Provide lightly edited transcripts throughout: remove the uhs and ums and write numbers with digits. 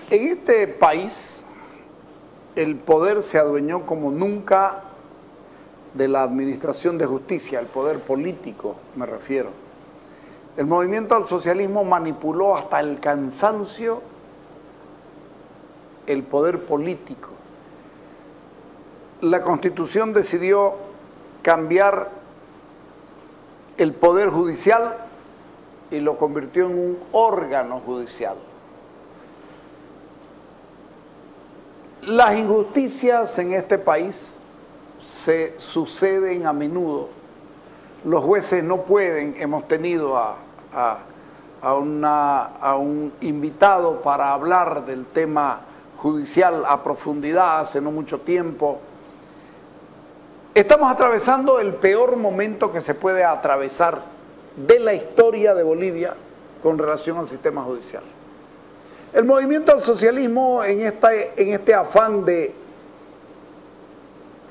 En este país, el poder se adueñó como nunca de la administración de justicia, el poder político, me refiero. El movimiento al socialismo manipuló hasta el cansancio el poder político. La Constitución decidió cambiar el poder judicial y lo convirtió en un órgano judicial. Las injusticias en este país se suceden a menudo. Los jueces no pueden, hemos tenido a un invitado para hablar del tema judicial a profundidad hace no mucho tiempo. Estamos atravesando el peor momento que se puede atravesar de la historia de Bolivia con relación al sistema judicial. El movimiento al socialismo en este afán de,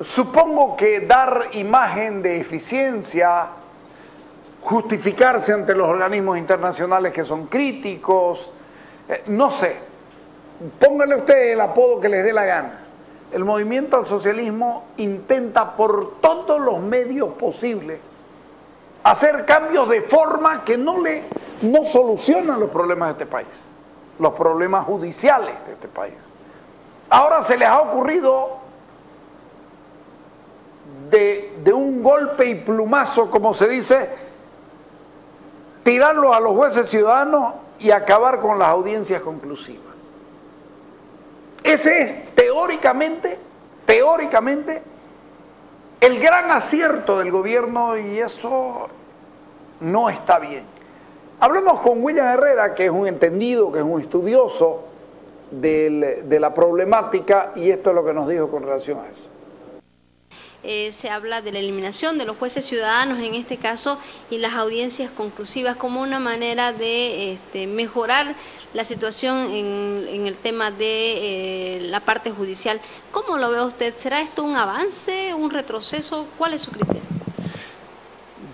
supongo que dar imagen de eficiencia, justificarse ante los organismos internacionales que son críticos, no sé, pónganle ustedes el apodo que les dé la gana. El movimiento al socialismo intenta por todos los medios posibles hacer cambios de forma que no solucionan los problemas de este país, los problemas judiciales de este país. Ahora se les ha ocurrido de un golpe y plumazo, como se dice, tirarlos a los jueces ciudadanos y acabar con las audiencias conclusivas. Ese es teóricamente, el gran acierto del gobierno y eso no está bien. Hablemos con William Herrera, que es un entendido, que es un estudioso de la problemática y esto es lo que nos dijo con relación a eso. Se habla de la eliminación de los jueces ciudadanos en este caso y las audiencias conclusivas como una manera de mejorar la situación en el tema de la parte judicial. ¿Cómo lo ve usted? ¿Será esto un avance, un retroceso? ¿Cuál es su criterio?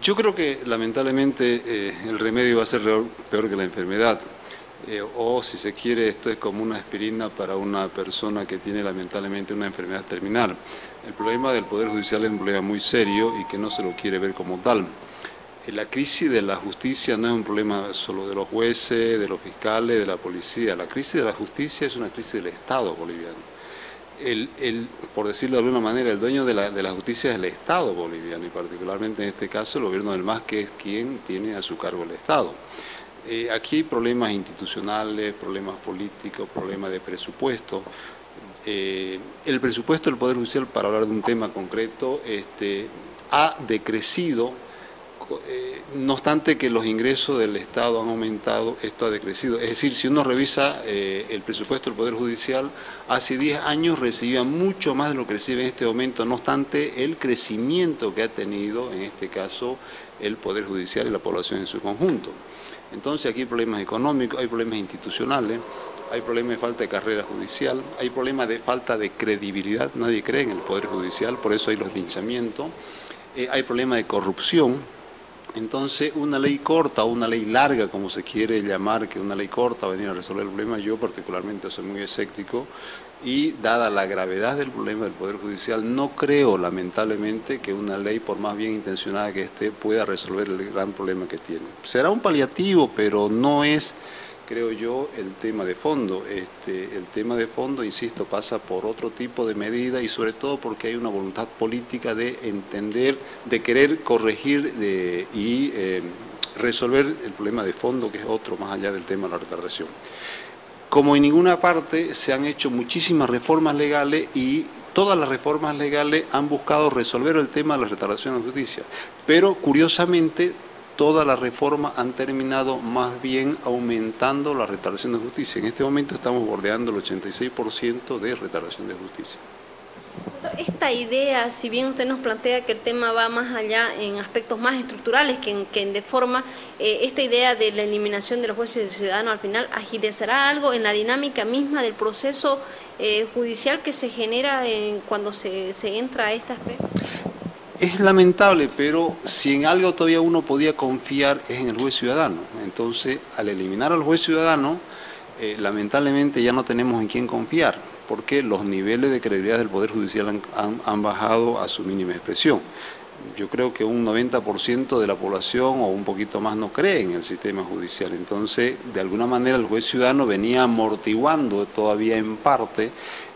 Yo creo que lamentablemente el remedio va a ser peor que la enfermedad. O si se quiere, esto es como una aspirina para una persona que tiene lamentablemente una enfermedad terminal. El problema del Poder Judicial es un problema muy serio y que no se lo quiere ver como tal. La crisis de la justicia no es un problema solo de los jueces, de los fiscales, de la policía. La crisis de la justicia es una crisis del Estado boliviano. Por decirlo de alguna manera, el dueño de la justicia es el Estado boliviano y particularmente en este caso el gobierno del MAS, que es quien tiene a su cargo el Estado. Aquí hay problemas institucionales, problemas políticos, problemas de presupuesto. El presupuesto del Poder Judicial, para hablar de un tema concreto, ha decrecido, no obstante que los ingresos del Estado han aumentado, esto ha decrecido. Es decir, si uno revisa el presupuesto del Poder Judicial, hace 10 años recibía mucho más de lo que recibe en este momento, no obstante el crecimiento que ha tenido, en este caso, el Poder Judicial y la población en su conjunto. Entonces aquí hay problemas económicos, hay problemas institucionales, hay problemas de falta de carrera judicial, hay problemas de falta de credibilidad, nadie cree en el Poder Judicial, por eso hay los linchamientos, hay problemas de corrupción. Entonces una ley corta o una ley larga, como se quiere llamar, que una ley corta va a venir a resolver el problema, yo particularmente soy muy escéptico y dada la gravedad del problema del Poder Judicial, no creo lamentablemente que una ley, por más bien intencionada que esté, pueda resolver el gran problema que tiene. Será un paliativo, pero no es, creo yo, el tema de fondo. El tema de fondo, insisto, pasa por otro tipo de medida y sobre todo porque hay una voluntad política de entender, de querer corregir y resolver el problema de fondo, que es otro, más allá del tema de la retardación. Como en ninguna parte se han hecho muchísimas reformas legales y todas las reformas legales han buscado resolver el tema de la retardación de justicia, pero curiosamente todas las reformas han terminado más bien aumentando la retardación de justicia. En este momento estamos bordeando el 86% de retardación de justicia. Esta idea, si bien usted nos plantea que el tema va más allá en aspectos más estructurales que en de forma, esta idea de la eliminación de los jueces ciudadanos al final agilizará algo en la dinámica misma del proceso judicial que se genera cuando se entra a este aspecto. Es lamentable, pero si en algo todavía uno podía confiar es en el juez ciudadano. Entonces, al eliminar al juez ciudadano, lamentablemente ya no tenemos en quién confiar, porque los niveles de credibilidad del Poder Judicial han bajado a su mínima expresión. Yo creo que un 90% de la población o un poquito más no cree en el sistema judicial. Entonces, de alguna manera el juez ciudadano venía amortiguando todavía en parte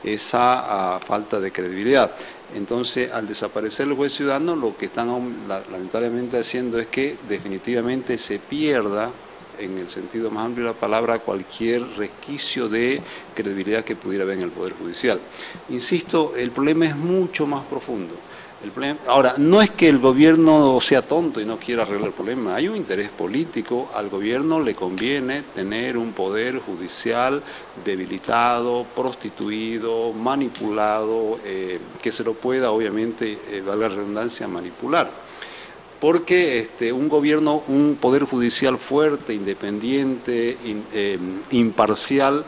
esa falta de credibilidad. Entonces, al desaparecer el juez ciudadano, lo que están lamentablemente haciendo es que definitivamente se pierda, en el sentido más amplio de la palabra, cualquier resquicio de credibilidad que pudiera haber en el Poder Judicial. Insisto, el problema es mucho más profundo. Ahora, no es que el gobierno sea tonto y no quiera arreglar el problema, hay un interés político. Al gobierno le conviene tener un poder judicial debilitado, prostituido, manipulado, que se lo pueda, obviamente, valga la redundancia, manipular. Porque un poder judicial fuerte, independiente, imparcial,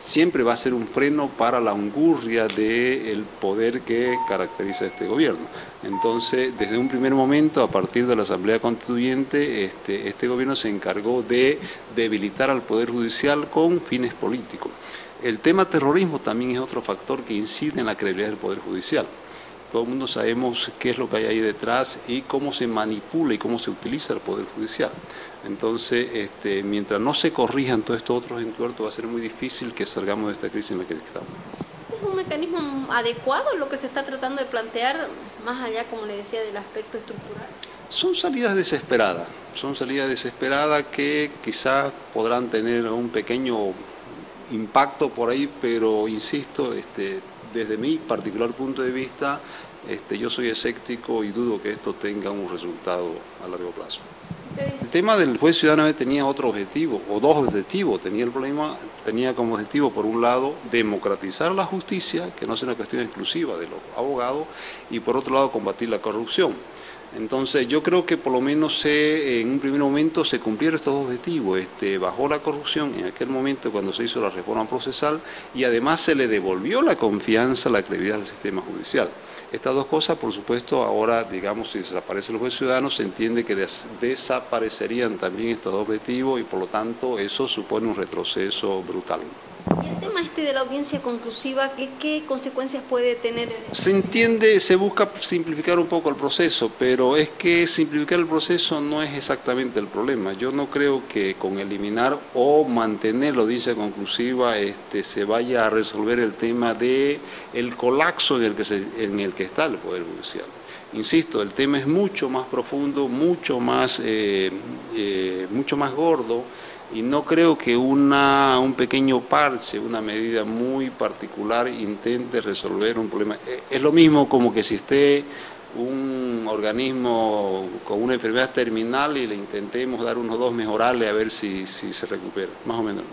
siempre va a ser un freno para la angurria del poder que caracteriza a este gobierno. Entonces, desde un primer momento, a partir de la Asamblea Constituyente, este gobierno se encargó de debilitar al Poder Judicial con fines políticos. El tema terrorismo también es otro factor que incide en la credibilidad del Poder Judicial. Todo el mundo sabemos qué es lo que hay ahí detrás y cómo se manipula y cómo se utiliza el Poder Judicial. Entonces, mientras no se corrijan todos estos otros entuertos, va a ser muy difícil que salgamos de esta crisis en la que estamos. ¿Es un mecanismo adecuado lo que se está tratando de plantear, más allá, como le decía, del aspecto estructural? Son salidas desesperadas que quizás podrán tener un pequeño impacto por ahí, pero insisto, desde mi particular punto de vista, yo soy escéptico y dudo que esto tenga un resultado a largo plazo. El tema del juez ciudadano tenía otro objetivo, o dos objetivos. Tenía como objetivo, por un lado, democratizar la justicia, que no sea una cuestión exclusiva de los abogados, y por otro lado, combatir la corrupción. Entonces, yo creo que por lo menos en un primer momento se cumplieron estos dos objetivos. Bajó la corrupción en aquel momento cuando se hizo la reforma procesal y además se le devolvió la confianza, la credibilidad del sistema judicial. Estas dos cosas, por supuesto, ahora, digamos, si desaparece el juez ciudadano, se entiende que desaparecerían también estos dos objetivos y por lo tanto eso supone un retroceso brutal. Y el tema de la audiencia conclusiva, ¿qué consecuencias puede tener? Se entiende, se busca simplificar un poco el proceso, pero es que simplificar el proceso no es exactamente el problema. Yo no creo que con eliminar o mantener la audiencia conclusiva se vaya a resolver el tema del colapso en el que está el Poder Judicial. Insisto, el tema es mucho más profundo, mucho más gordo. Y no creo que un pequeño parche, una medida muy particular intente resolver un problema. Es lo mismo como que si esté un organismo con una enfermedad terminal y le intentemos dar unos 2 mejorales a ver si se recupera, más o menos.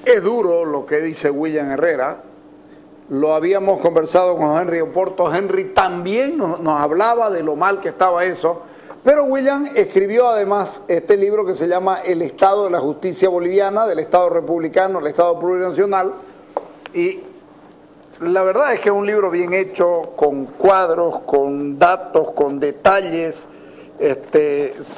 Es duro lo que dice William Herrera. Lo habíamos conversado con Henry Oporto. Henry también nos hablaba de lo mal que estaba eso. Pero William escribió además este libro que se llama El Estado de la Justicia Boliviana, del Estado republicano al Estado plurinacional. Y la verdad es que es un libro bien hecho, con cuadros, con datos, con detalles,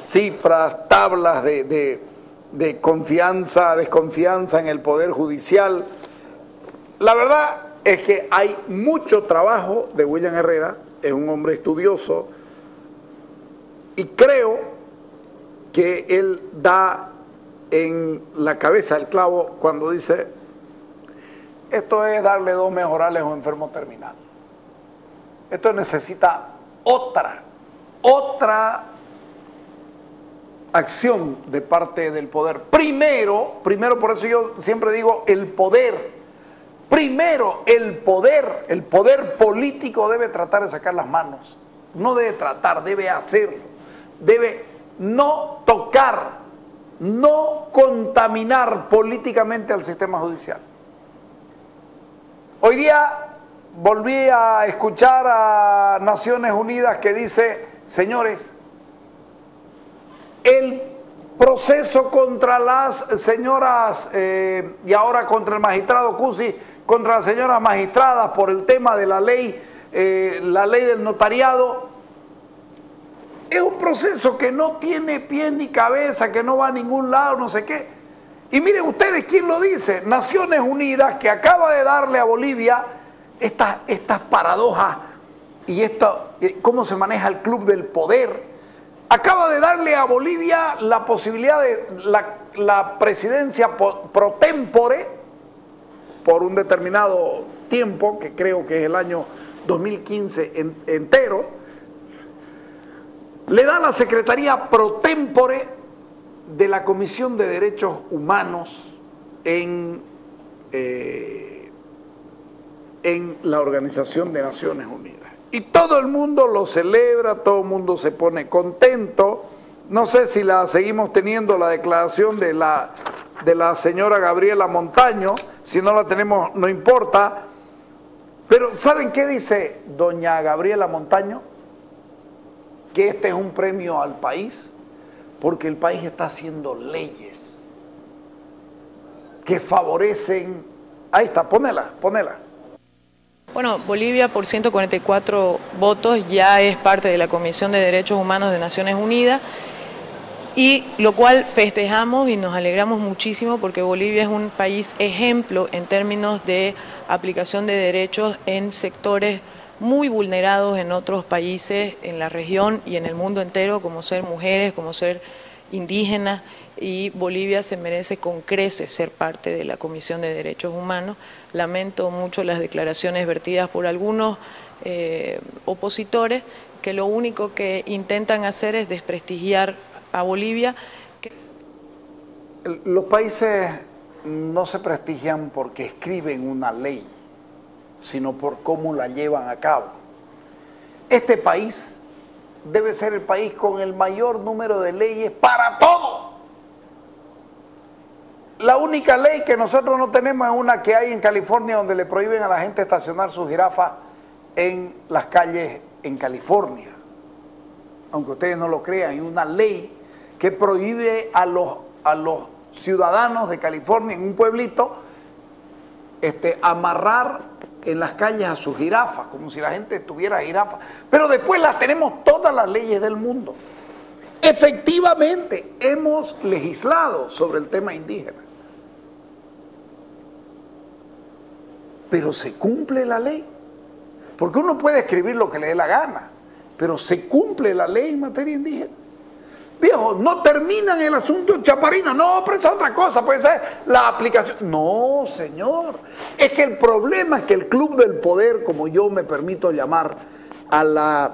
cifras, tablas de confianza, desconfianza en el Poder Judicial. La verdad es que hay mucho trabajo de William Herrera, es un hombre estudioso, y creo que él da en la cabeza el clavo cuando dice, esto es darle 2 mejorales a un enfermo terminal. Esto necesita otra acción de parte del poder. Primero, por eso yo siempre digo el poder. Primero, el poder político debe tratar de sacar las manos. No debe tratar, debe hacerlo. Debe no tocar, no contaminar políticamente al sistema judicial. Hoy día volví a escuchar a Naciones Unidas que dice, señores, el proceso contra las señoras y ahora contra el magistrado Cusi, contra las señoras magistradas por el tema de la ley del notariado, es un proceso que no tiene pie ni cabeza, que no va a ningún lado, no sé qué. Y miren ustedes quién lo dice, Naciones Unidas, que acaba de darle a Bolivia estas paradojas y cómo se maneja el club del poder, acaba de darle a Bolivia la posibilidad de la presidencia pro tempore por un determinado tiempo, que creo que es el año 2015 entero, le da la Secretaría pro tempore de la Comisión de Derechos Humanos en la Organización de Naciones Unidas. Y todo el mundo lo celebra, todo el mundo se pone contento. No sé si la seguimos teniendo la declaración de la señora Gabriela Montaño, si no la tenemos no importa. Pero ¿saben qué dice doña Gabriela Montaño? Que este es un premio al país, porque el país está haciendo leyes que favorecen... Ahí está, ponela. Bueno, Bolivia por 144 votos ya es parte de la Comisión de Derechos Humanos de Naciones Unidas, y lo cual festejamos y nos alegramos muchísimo porque Bolivia es un país ejemplo en términos de aplicación de derechos en sectores muy vulnerados en otros países, en la región y en el mundo entero, como ser mujeres, como ser indígenas, y Bolivia se merece con creces ser parte de la Comisión de Derechos Humanos. Lamento mucho las declaraciones vertidas por algunos opositores que lo único que intentan hacer es desprestigiar a Bolivia. Los países no se prestigian porque escriben una ley, sino por cómo la llevan a cabo. Este país debe ser el país con el mayor número de leyes para todo. La única ley que nosotros no tenemos es una que hay en California, donde le prohíben a la gente estacionar sus jirafas en las calles en California. Aunque ustedes no lo crean, hay una ley que prohíbe a los ciudadanos de California en un pueblito amarrar en las calles a sus jirafas, como si la gente tuviera jirafas. Pero después las tenemos todas las leyes del mundo. Efectivamente, hemos legislado sobre el tema indígena. Pero se cumple la ley. Porque uno puede escribir lo que le dé la gana, pero se cumple la ley en materia indígena. Viejo, no terminan el asunto de Chaparina, no, pero esa es otra cosa, puede ser la aplicación. No, señor, es que el problema es que el club del poder, como yo me permito llamar a la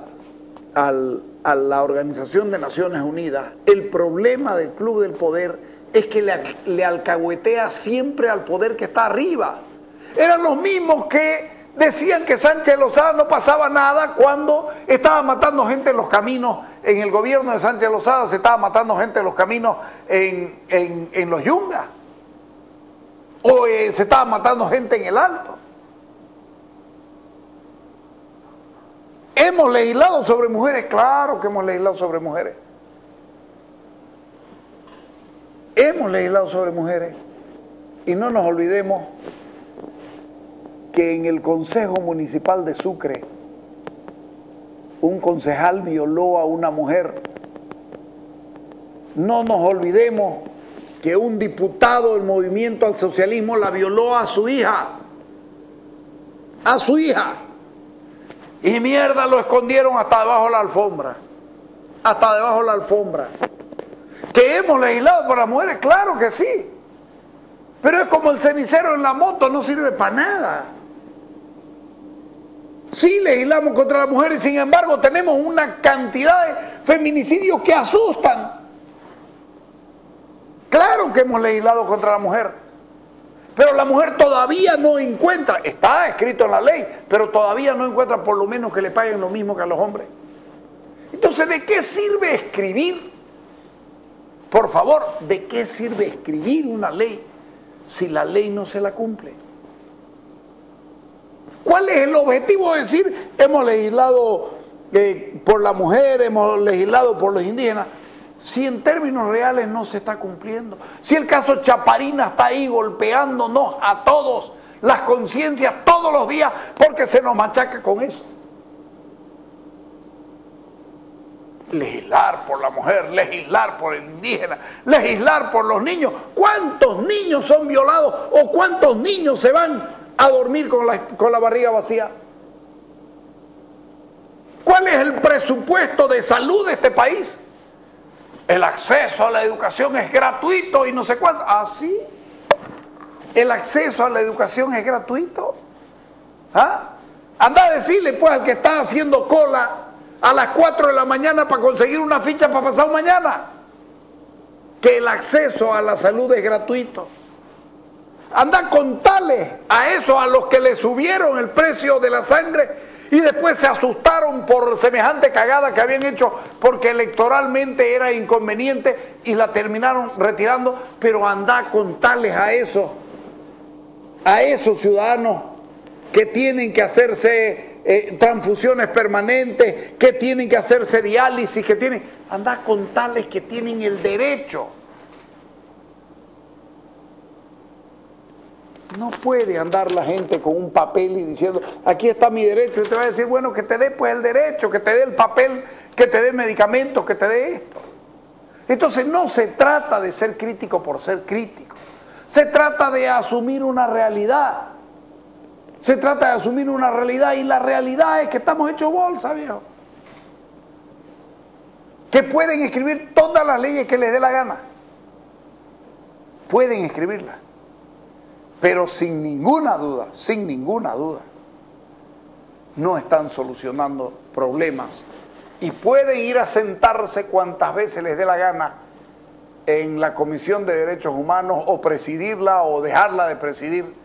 Organización de Naciones Unidas, el problema del club del poder es que le alcahuetea siempre al poder que está arriba. Eran los mismos que decían que Sánchez Lozada no pasaba nada cuando estaba matando gente en los caminos. En el gobierno de Sánchez Lozada se estaba matando gente en los caminos en los Yungas. O se estaba matando gente en el Alto. ¿Hemos legislado sobre mujeres? Claro que hemos legislado sobre mujeres. Hemos legislado sobre mujeres. Y no nos olvidemos que en el Consejo Municipal de Sucre un concejal violó a una mujer. No nos olvidemos que un diputado del Movimiento al Socialismo la violó a su hija. A su hija. Y mierda, lo escondieron hasta debajo de la alfombra. Hasta debajo de la alfombra. ¿Que hemos legislado por las mujeres? Claro que sí. Pero es como el cenicero en la moto, no sirve para nada. Sí legislamos contra las mujeres, sin embargo tenemos una cantidad de feminicidios que asustan. Claro que hemos legislado contra la mujer, pero la mujer todavía no encuentra, está escrito en la ley, pero todavía no encuentra por lo menos que le paguen lo mismo que a los hombres. Entonces, ¿de qué sirve escribir? Por favor, ¿de qué sirve escribir una ley si la ley no se la cumple? ¿Cuál es el objetivo de decir hemos legislado por la mujer, hemos legislado por los indígenas? Si en términos reales no se está cumpliendo. Si el caso Chaparina está ahí golpeándonos a todos, las conciencias todos los días, porque se nos machaca con eso. legislar por la mujer, legislar por el indígena, legislar por los niños. ¿Cuántos niños son violados o cuántos niños se van a dormir con la barriga vacía? ¿Cuál es el presupuesto de salud de este país? El acceso a la educación es gratuito y no sé cuánto. ¿Ah, sí? ¿El acceso a la educación es gratuito? ¿Ah? Anda a decirle pues al que está haciendo cola a las 4 de la mañana para conseguir una ficha para pasado mañana que el acceso a la salud es gratuito. Anda a contarle a eso, a los que le subieron el precio de la sangre y después se asustaron por semejante cagada que habían hecho porque electoralmente era inconveniente y la terminaron retirando. Pero anda a contarles a esos ciudadanos que tienen que hacerse transfusiones permanentes, que tienen que hacerse diálisis, anda a contarles que tienen el derecho. No puede andar la gente con un papel y diciendo, aquí está mi derecho, y te va a decir, bueno, que te dé pues el derecho, que te dé el papel, que te dé medicamentos, que te dé esto. Entonces no se trata de ser crítico por ser crítico, se trata de asumir una realidad. Se trata de asumir una realidad y la realidad es que estamos hechos bolsa, viejo. Que pueden escribir todas las leyes que les dé la gana. Pueden escribirlas. Pero sin ninguna duda, no están solucionando problemas. Y pueden ir a sentarse cuantas veces les dé la gana en la Comisión de Derechos Humanos o presidirla o dejarla de presidir.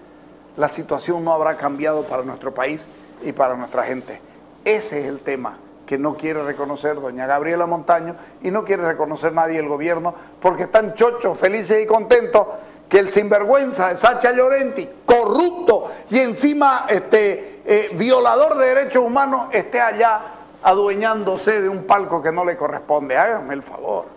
La situación no habrá cambiado para nuestro país y para nuestra gente. Ese es el tema que no quiere reconocer doña Gabriela Montaño y no quiere reconocer nadie el gobierno porque están chochos, felices y contentos que el sinvergüenza de Sacha Llorenti, corrupto y encima violador de derechos humanos, esté allá adueñándose de un palco que no le corresponde. Háganme el favor.